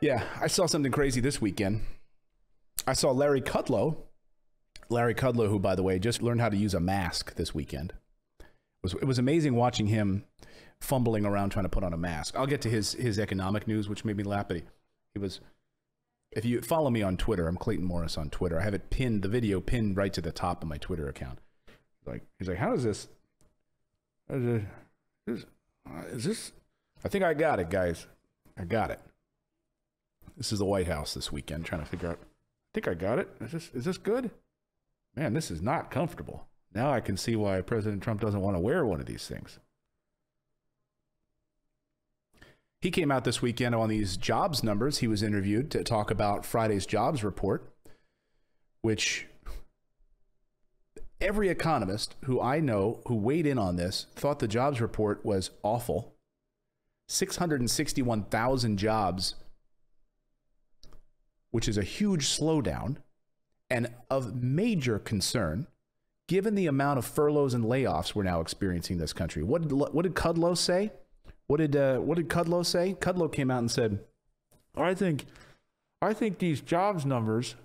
Yeah, I saw something crazy this weekend. I saw Larry Kudlow. Larry Kudlow, who, by the way, just learned how to use a mask this weekend. It was amazing watching him fumbling around trying to put on a mask. I'll get to his economic news, which made me laugh. But he was. If you follow me on Twitter, I'm Clayton Morris on Twitter. I have it pinned, the video pinned right to the top of my Twitter account. He's like, how does this? Is this? I think I got it, guys. I got it. This is the White House this weekend, trying to figure out. I think I got it. Is this good? Man, this is not comfortable. Now I can see why President Trump doesn't want to wear one of these things. He came out this weekend on these jobs numbers. He was interviewed to talk about Friday's jobs report, which every economist who I know who weighed in on this thought the jobs report was awful. 661,000 jobs, which is a huge slowdown and of major concern given the amount of furloughs and layoffs we're now experiencing in this country. What did Kudlow say? What did Kudlow say? Kudlow came out and said, I think these jobs numbers,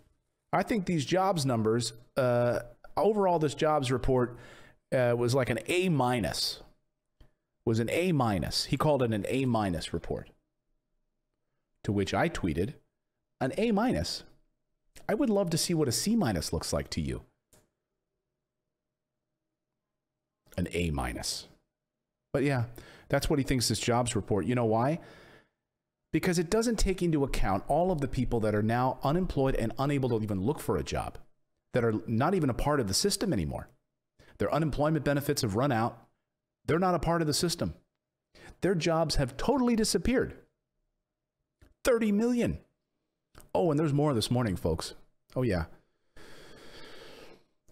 overall this jobs report was like an A-, was an A-. He called it an A- report. To which I tweeted, an A-. I would love to see what a C- looks like to you. An A-. But yeah, that's what he thinks this jobs report. You know why? Because it doesn't take into account all of the people that are now unemployed and unable to even look for a job, that are not even a part of the system anymore. Their unemployment benefits have run out. They're not a part of the system. Their jobs have totally disappeared. 30 million. Oh, and there's more this morning, folks. Oh, yeah.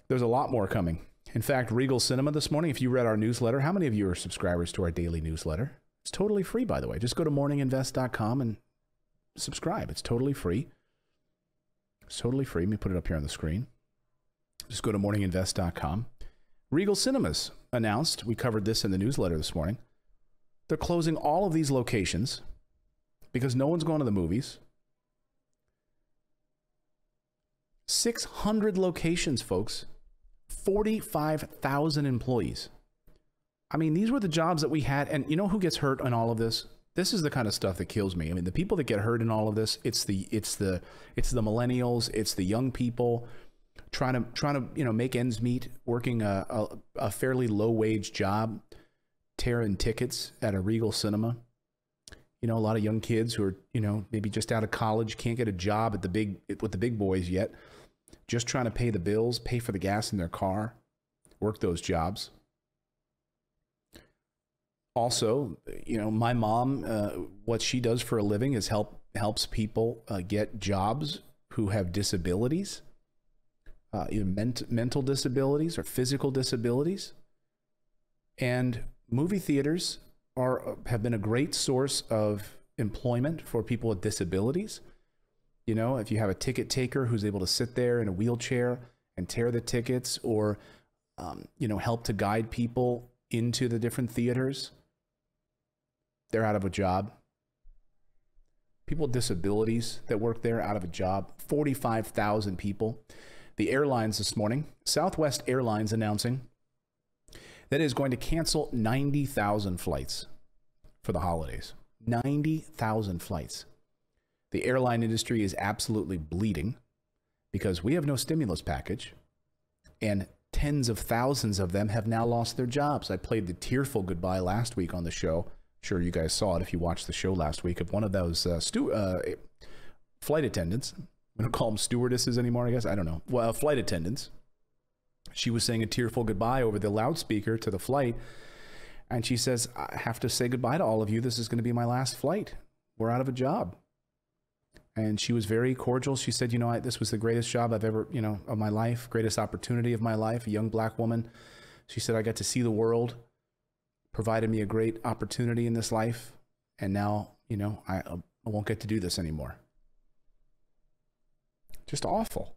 There's a lot more coming. In fact, Regal Cinema this morning, if you read our newsletter, how many of you are subscribers to our daily newsletter? It's totally free, by the way. Just go to morninginvest.com and subscribe. It's totally free. It's totally free. Let me put it up here on the screen. Just go to morninginvest.com. Regal Cinemas announced, we covered this in the newsletter this morning, they're closing all of these locations because no one's going to the movies. 600 locations, folks. 45,000 employees. I mean, these were the jobs that we had. And you know who gets hurt in all of this? This is the kind of stuff that kills me. I mean, the people that get hurt in all of this, it's the millennials, it's the young people trying to make ends meet, working a fairly low wage job, tearing tickets at a Regal Cinema. You know, a lot of young kids who are, maybe just out of college, can't get a job with the big boys yet. Just trying to pay the bills, pay for the gas in their car, work those jobs. Also, my mom, what she does for a living is helps people get jobs who have disabilities, either mental disabilities or physical disabilities. And movie theaters have been a great source of employment for people with disabilities. If you have a ticket taker who's able to sit there in a wheelchair and tear the tickets, or, help to guide people into the different theaters, they're out of a job. People with disabilities that work there, out of a job. 45,000 people. The airlines this morning, Southwest Airlines announcing that it is going to cancel 90,000 flights for the holidays. 90,000 flights. The airline industry is absolutely bleeding because we have no stimulus package, and tens of thousands of them have now lost their jobs. I played the tearful goodbye last week on the show. Sure, you guys saw it if you watched the show last week, of one of those flight attendants. I'm going to call them stewardesses anymore, I guess. I don't know. Well, flight attendants. She was saying a tearful goodbye over the loudspeaker to the flight, and she says, I have to say goodbye to all of you. This is going to be my last flight. We're out of a job. And she was very cordial. She said, this was the greatest job I've ever, of my life, greatest opportunity of my life, a young black woman. She said, I got to see the world, provided me a great opportunity in this life. And now, I won't get to do this anymore. Just awful.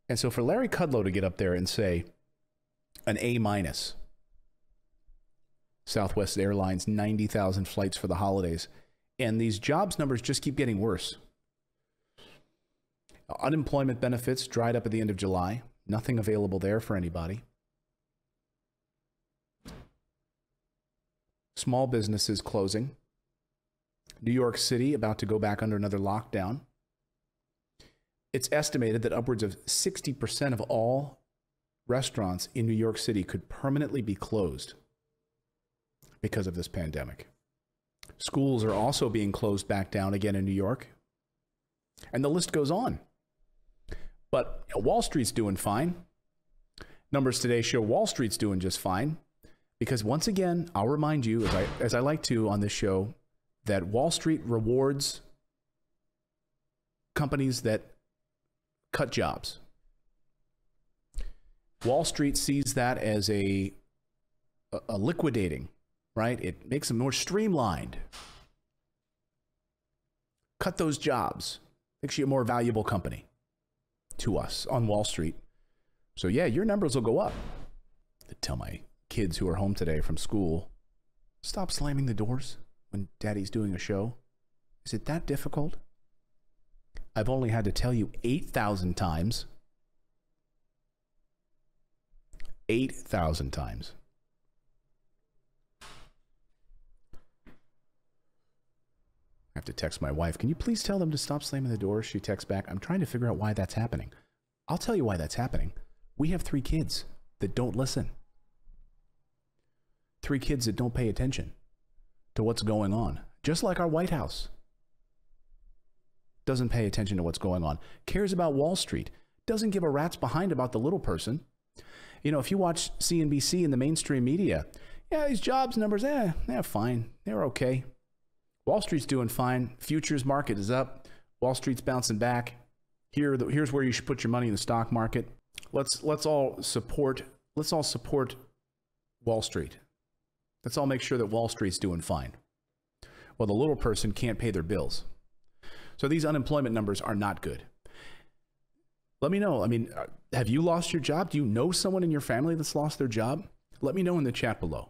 And so for Larry Kudlow to get up there and say an A-, Southwest Airlines, 90,000 flights for the holidays. And these jobs numbers just keep getting worse. Unemployment benefits dried up at the end of July. Nothing available there for anybody. Small businesses closing. New York City about to go back under another lockdown. It's estimated that upwards of 60% of all restaurants in New York City could permanently be closed because of this pandemic. Schools are also being closed back down again in New York. And the list goes on. But Wall Street's doing fine. Numbers today show Wall Street's doing just fine. Because once again, I'll remind you, as I like to on this show, that Wall Street rewards companies that cut jobs. Wall Street sees that as a liquidating, right? It makes them more streamlined. Cut those jobs. Makes you a more valuable company to us on Wall Street. So yeah, your numbers will go up. I tell my kids who are home today from school, stop slamming the doors when daddy's doing a show. Is it that difficult? I've only had to tell you 8,000 times. 8,000 times. I have to text my wife. Can you please tell them to stop slamming the doors? She texts back. I'm trying to figure out why that's happening. I'll tell you why that's happening. We have 3 kids that don't listen. 3 kids that don't pay attention to what's going on. Just like our White House doesn't pay attention to what's going on. Cares about Wall Street. Doesn't give a rat's behind about the little person. You know, if you watch CNBC and the mainstream media, yeah, these jobs numbers, they're fine. They're okay. Wall Street's doing fine. Futures market is up. Wall Street's bouncing back. Here's where you should put your money in the stock market. Let's all support Wall Street. Let's all make sure that Wall Street's doing fine. Well, the little person can't pay their bills. So these unemployment numbers are not good. Let me know. I mean, have you lost your job? Do you know someone in your family that's lost their job? Let me know in the chat below.